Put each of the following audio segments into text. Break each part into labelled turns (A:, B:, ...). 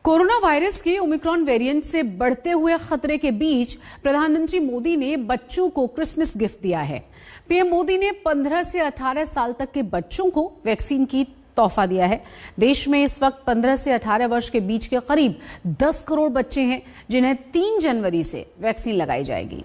A: Corona virus के Omicron variant से बढ़ते हुए खतरे के बीच प्रधानमंत्री मोदी ने बच्चों को क्रिसमस गिफ्ट दिया है। पीएम मोदी ने 15 से 18 साल तक के बच्चों को वैक्सीन की तोहफा दिया है। देश में इस वक्त 15 से 18 वर्ष के बीच के करीब 10 करोड़ बच्चे हैं जिन्हें 3 जनवरी से वैक्सीन लगाई जाएगी।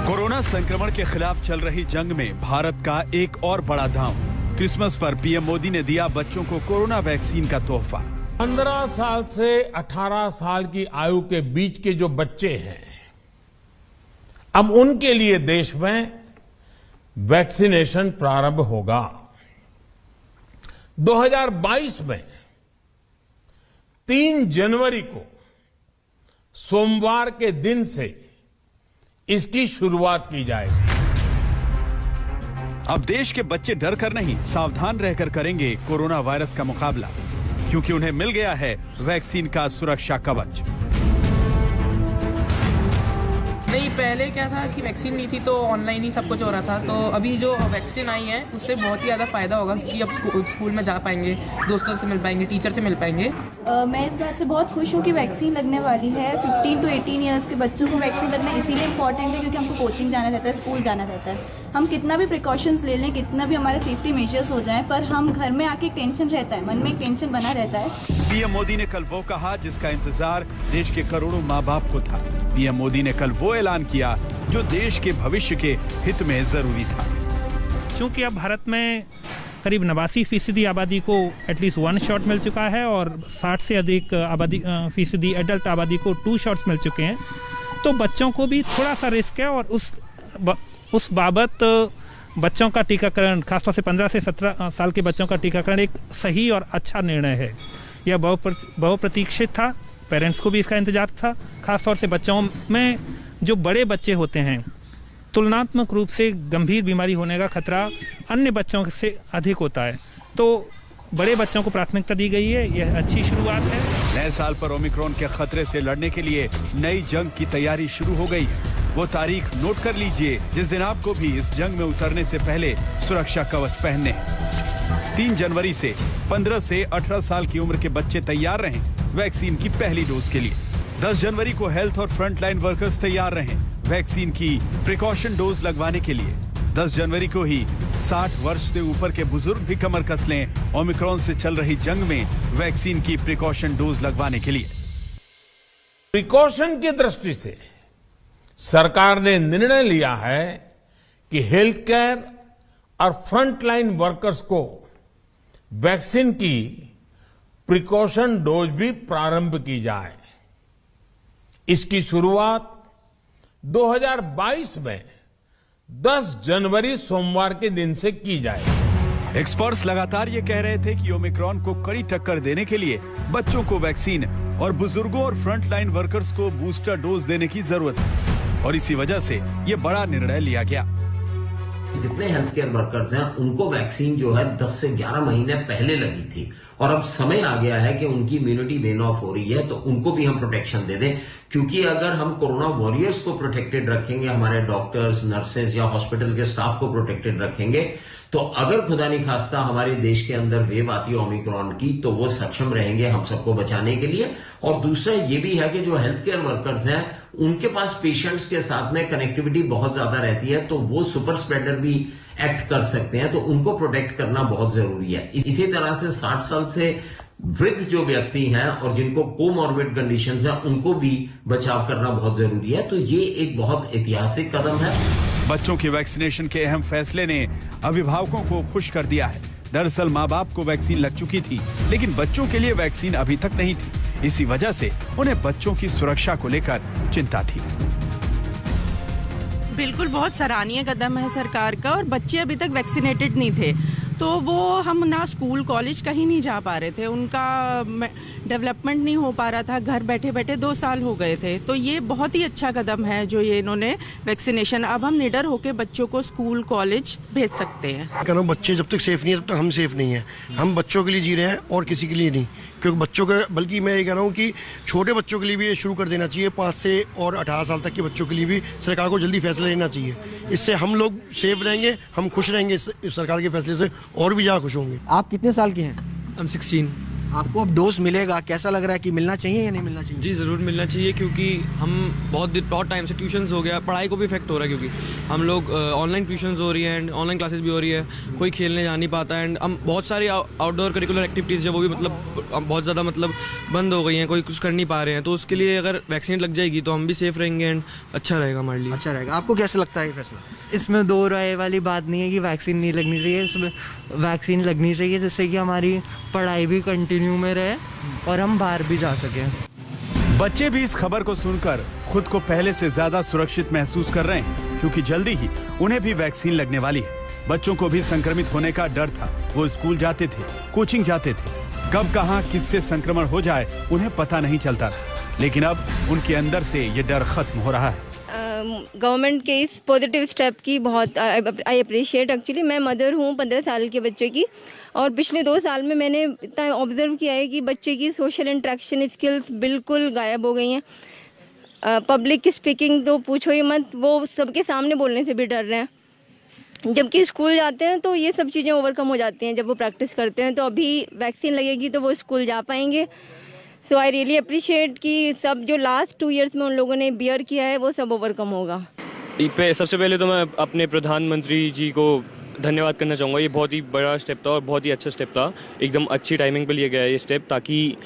B: कोरोना संक्रमण के खिलाफ चल रही जंग में भारत का एक और बड़ा दांव। क्रिसमस पर पीएम मोदी ने दिया बच्चों को कोरोना वैक्सीन का तोहफा।
C: 15 साल से 18 साल की आयु के बीच के जो बच्चे हैं, अब उनके लिए देश में वैक्सीनेशन प्रारंभ होगा। 2022 में 3 जनवरी को सोमवार के दिन से इसकी शुरुआत की जाएगी।
B: अब देश के बच्चे डर कर नहीं, सावधान रहकर करेंगे कोरोना वायरस का मुकाबला, क्योंकि उन्हें मिल गया है वैक्सीन का सुरक्षा कवच।
D: नहीं, पहले क्या था कि वैक्सीन नहीं थी तो ऑनलाइन ही सब कुछ हो रहा था। तो अभी जो वैक्सीन आई है उससे बहुत ही ज़्यादा फायदा होगा, क्योंकि अब स्कूल में जा पाएंगे, दोस्तों से मिल पाएंगे, टीचर से मिल पाएंगे।
E: मैं इस बात से बहुत खुश हूँ कि वैक्सीन लगने वाली है। 15 to 18 ईयर्स के बच्चों को वैक्सीन लगना इसीलिए इम्पॉर्टेंट है क्योंकि हमको कोचिंग जाना रहता है, स्कूल जाना रहता है। हम कितना भी प्रिकॉशंस ले लें, कितना भी हमारे सेफ्टी मेजर्स हो जाएं, पर हम घर में आके टेंशन रहता है, मन में एक टेंशन बना रहता है।
B: पीएम मोदी ने कल वो कहा जिसका इंतजार देश के करोड़ों माँ बाप को था। पीएम मोदी ने कल वो ऐलान किया जो देश के भविष्य के हित में जरूरी था।
F: चूंकि अब भारत में करीब 89% आबादी को एटलीस्ट 1 शॉट मिल चुका है और 60 से अधिक फीसदी एडल्ट आबादी को 2 शॉट्स मिल चुके हैं, तो बच्चों को भी थोड़ा सा रिस्क है और उस बाबत बच्चों का टीकाकरण, खासतौर से 15 से 17 साल के बच्चों का टीकाकरण एक सही और अच्छा निर्णय है। यह बहुप्रतीक्षित था, पेरेंट्स को भी इसका इंतजार था। खासतौर से बच्चों में जो बड़े बच्चे होते हैं, तुलनात्मक रूप से गंभीर बीमारी होने का खतरा अन्य बच्चों से अधिक होता है, तो बड़े बच्चों को प्राथमिकता दी गई है। यह अच्छी शुरुआत है।
B: नए साल पर ओमिक्रॉन के खतरे से लड़ने के लिए नई जंग की तैयारी शुरू हो गई है। वो तारीख नोट कर लीजिए जिस दिन आपको भी इस जंग में उतरने से पहले सुरक्षा कवच पहनने हैं। 3 जनवरी से 15 से 18 साल की उम्र के बच्चे तैयार रहें वैक्सीन की पहली डोज के लिए। 10 जनवरी को हेल्थ और फ्रंटलाइन वर्कर्स तैयार रहें वैक्सीन की प्रिकॉशन डोज लगवाने के लिए। 10 जनवरी को ही 60 वर्ष से ऊपर के बुजुर्ग भी कमर कस लें ओमिक्रॉन से चल रही जंग में वैक्सीन की प्रिकॉशन डोज लगवाने के लिए।
C: प्रिकॉशन की दृष्टि से सरकार ने निर्णय लिया है कि हेल्थ केयर और फ्रंटलाइन वर्कर्स को वैक्सीन की प्रिकॉशन डोज भी प्रारंभ की जाए। इसकी शुरुआत 2022 में 10 जनवरी सोमवार के दिन से की जाए।
B: एक्सपर्ट्स लगातार ये कह रहे थे कि ओमिक्रॉन को कड़ी टक्कर देने के लिए बच्चों को वैक्सीन और बुजुर्गों और फ्रंटलाइन वर्कर्स को बूस्टर डोज देने की जरूरत है, और इसी वजह से ये बड़ा निर्णय लिया गया।
G: जितने हेल्थ केयर वर्कर्स हैं उनको वैक्सीन जो है 10 से 11 महीने पहले लगी थी, और अब समय आ गया है कि उनकी इम्यूनिटी वेन ऑफ हो रही है, तो उनको भी हम प्रोटेक्शन दे दें। क्योंकि अगर हम कोरोना वॉरियर्स को प्रोटेक्टेड रखेंगे, हमारे डॉक्टर्स, नर्सेज या हॉस्पिटल के स्टाफ को प्रोटेक्टेड रखेंगे, तो अगर खुदा नहीं खास्ता हमारे देश के अंदर वेव आती है ओमिक्रॉन की, तो वो सक्षम रहेंगे हम सबको बचाने के लिए। और दूसरा ये भी है कि जो हेल्थ केयर वर्कर्स हैं उनके पास पेशेंट्स के साथ में कनेक्टिविटी बहुत ज्यादा रहती है, तो वो सुपर स्प्रेडर भी एक्ट कर सकते हैं, तो उनको प्रोटेक्ट करना बहुत जरूरी है। इसी तरह से 60 साल से वृद्ध जो व्यक्ति हैं और जिनको कोमॉर्बिड कंडीशंस हैं उनको भी बचाव करना बहुत जरूरी है। तो ये एक बहुत ऐतिहासिक कदम है।
B: बच्चों की वैक्सीनेशन के अहम फैसले ने अभिभावकों को खुश कर दिया है। दरअसल माँ बाप को वैक्सीन लग चुकी थी, लेकिन बच्चों के लिए वैक्सीन अभी तक नहीं थी। इसी वजह से उन्हें बच्चों की सुरक्षा को लेकर चिंता थी।
H: बिल्कुल बहुत सराहनीय कदम है सरकार का, और बच्चे अभी तक वैक्सीनेटेड नहीं थे। तो वो हम ना स्कूल कॉलेज कहीं नहीं जा पा रहे थे, उनका डेवलपमेंट नहीं हो पा रहा था, घर बैठे बैठे 2 साल हो गए थे। तो ये बहुत ही अच्छा कदम है जो ये इन्होंने वैक्सीनेशन, अब हम निडर होकर बच्चों को स्कूल कॉलेज भेज सकते हैं।
I: कह रहा हूँ बच्चे जब तक सेफ नहीं है तब तक हम सेफ नहीं है। हम बच्चों के लिए जी रहे हैं और किसी के लिए नहीं, क्योंकि बच्चों के, बल्कि मैं ये कह रहा हूँ कि छोटे बच्चों के लिए भी ये शुरू कर देना चाहिए। 5 से और 18 साल तक के बच्चों के लिए भी सरकार को जल्दी फैसला लेना चाहिए। इससे हम लोग सेफ रहेंगे, हम खुश रहेंगे इस सरकार के फैसले से, और भी ज़्यादा खुश होंगे।
J: आप कितने साल के हैं?
K: I'm 16।
J: आपको अब डोज मिलेगा, कैसा लग रहा है कि मिलना चाहिए या नहीं मिलना चाहिए?
K: जी ज़रूर मिलना चाहिए, क्योंकि हम बहुत टाइम से ट्यूशन्स हो गया, पढ़ाई को भी इफेक्ट हो रहा है, क्योंकि हम लोग ऑनलाइन ट्यूशन्स हो रही है एंड ऑनलाइन क्लासेस भी हो रही है, कोई खेलने जा नहीं पाता एंड हम बहुत सारी आउटडोर करिकुलर एक्टिविटीज़ है वो भी बहुत ज़्यादा बंद हो गई हैं, कोई कुछ कर नहीं पा रहे हैं। तो उसके लिए अगर वैक्सीन लग जाएगी तो हम भी सेफ रहेंगे एंड अच्छा रहेगा हमारे लिए।
J: अच्छा रहेगा। आपको कैसा लगता है ये फैसला?
L: इसमें 2 राय वाली बात नहीं है कि वैक्सीन नहीं लगनी चाहिए, इसमें वैक्सीन लगनी चाहिए जिससे कि हमारी पढ़ाई भी कंटिन्यू में रहे और हम बाहर भी जा सकें।
B: बच्चे भी इस खबर को सुनकर खुद को पहले से ज्यादा सुरक्षित महसूस कर रहे हैं, क्योंकि जल्दी ही उन्हें भी वैक्सीन लगने वाली है। बच्चों को भी संक्रमित होने का डर था, वो स्कूल जाते थे, कोचिंग जाते थे, कब कहां किससे संक्रमण हो जाए उन्हें पता नहीं चलता था, लेकिन अब उनके अंदर से ये डर खत्म हो रहा है।
M: गवर्नमेंट के इस पॉजिटिव स्टेप की बहुत आई अप्रिशिएट। एक्चुअली मैं मदर हूँ 15 साल के बच्चे की, और पिछले 2 साल में मैंने इतना ऑब्जर्व किया है कि बच्चे की सोशल इंटरेक्शन स्किल्स बिल्कुल गायब हो गई हैं। पब्लिक स्पीकिंग तो पूछो ही मत, वो सबके सामने बोलने से भी डर रहे हैं। जबकि स्कूल जाते हैं तो ये सब चीज़ें ओवरकम हो जाती हैं जब वो प्रैक्टिस करते हैं। तो अभी वैक्सीन लगेगी तो वो स्कूल जा पाएंगे। सो आई रियली अप्रिशिएट कि सब जो लास्ट 2 इयर्स में उन लोगों ने बियर किया है वो सब ओवरकम होगा।
N: सबसे पहले तो मैं अपने प्रधानमंत्री जी को धन्यवाद करना चाहूँगा। ये बहुत ही बड़ा स्टेप था और बहुत ही अच्छा स्टेप था, एकदम अच्छी टाइमिंग पे लिया गया है ये स्टेप, ताकि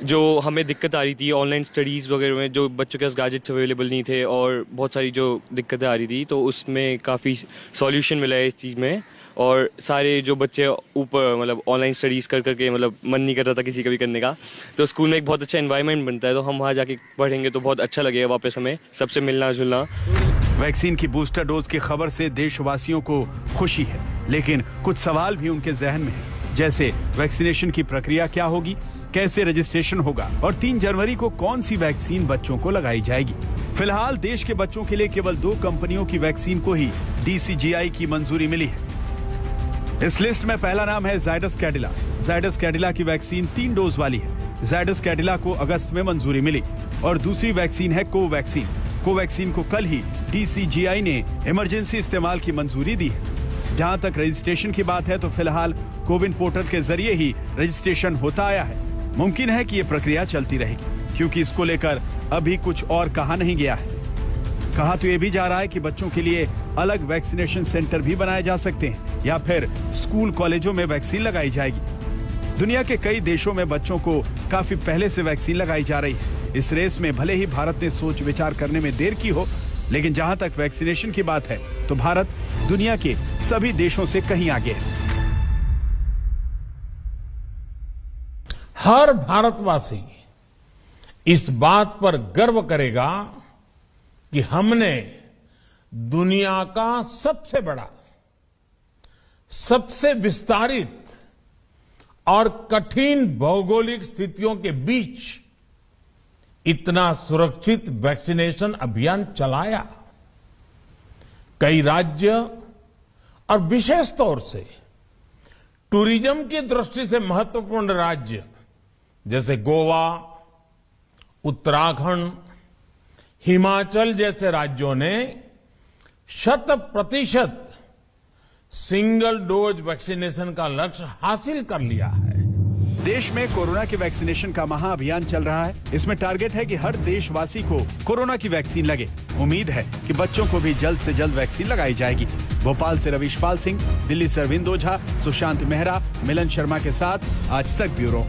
N: जो हमें दिक्कत आ रही थी ऑनलाइन स्टडीज़ वगैरह में, जो बच्चों के पास गैजेट्स अवेलेबल नहीं थे और बहुत सारी जो दिक्कतें आ रही थी, तो उसमें काफ़ी सॉल्यूशन मिला है इस चीज़ में। और सारे जो बच्चे ऊपर ऑनलाइन स्टडीज़ कर करके मन नहीं कर रहा था किसी का भी करने का, तो स्कूल में एक बहुत अच्छा एनवायरनमेंट बनता है, तो हम वहाँ जाके पढ़ेंगे तो बहुत अच्छा लगेगा वापस हमें सबसे मिलना जुलना।
B: वैक्सीन की बूस्टर डोज की खबर से देशवासियों को खुशी है, लेकिन कुछ सवाल भी उनके जहन में है, जैसे वैक्सीनेशन की प्रक्रिया क्या होगी, कैसे रजिस्ट्रेशन होगा और 3 जनवरी को कौन सी वैक्सीन बच्चों को लगाई जाएगी। फिलहाल देश के बच्चों के लिए केवल 2 कंपनियों की वैक्सीन को ही DCGI की मंजूरी मिली है। इस लिस्ट में पहला नाम है जायडस कैडिला। जायडस कैडिला की वैक्सीन 3 डोज वाली है। जायडस कैडिला को अगस्त में मंजूरी मिली और दूसरी वैक्सीन है कोवैक्सीन। कोवैक्सीन को कल ही DCGI ने इमरजेंसी इस्तेमाल की मंजूरी दी है। जहां तक रजिस्ट्रेशन की बात है तो फिलहाल कोविन पोर्टल के जरिए ही रजिस्ट्रेशन होता आया है। मुमकिन है कि ये प्रक्रिया चलती रहेगी, क्योंकि इसको लेकर अभी कुछ और कहा नहीं गया है। कहा तो ये भी जा रहा है कि बच्चों के लिए अलग वैक्सीनेशन सेंटर भी बनाए जा सकते हैं या फिर स्कूल कॉलेजों में वैक्सीन लगाई जाएगी। दुनिया के कई देशों में बच्चों को काफी पहले से वैक्सीन लगाई जा रही है। इस रेस में भले ही भारत ने सोच विचार करने में देर की हो, लेकिन जहां तक वैक्सीनेशन की बात है तो भारत दुनिया के सभी देशों से कहीं आगे है।
C: हर भारतवासी इस बात पर गर्व करेगा कि हमने दुनिया का सबसे बड़ा, सबसे विस्तारित और कठिन भौगोलिक स्थितियों के बीच इतना सुरक्षित वैक्सीनेशन अभियान चलाया। कई राज्य और विशेष तौर से टूरिज्म की दृष्टि से महत्वपूर्ण राज्य जैसे गोवा, उत्तराखंड, हिमाचल जैसे राज्यों ने 100% सिंगल डोज वैक्सीनेशन का लक्ष्य हासिल कर लिया है।
B: देश में कोरोना के वैक्सीनेशन का महाअभियान चल रहा है। इसमें टारगेट है कि हर देशवासी को कोरोना की वैक्सीन लगे। उम्मीद है कि बच्चों को भी जल्द से जल्द वैक्सीन लगाई जाएगी। भोपाल से रविशपाल सिंह, दिल्ली से अरविंद ओझा, सुशांत मेहरा, मिलन शर्मा के साथ आज तक ब्यूरो।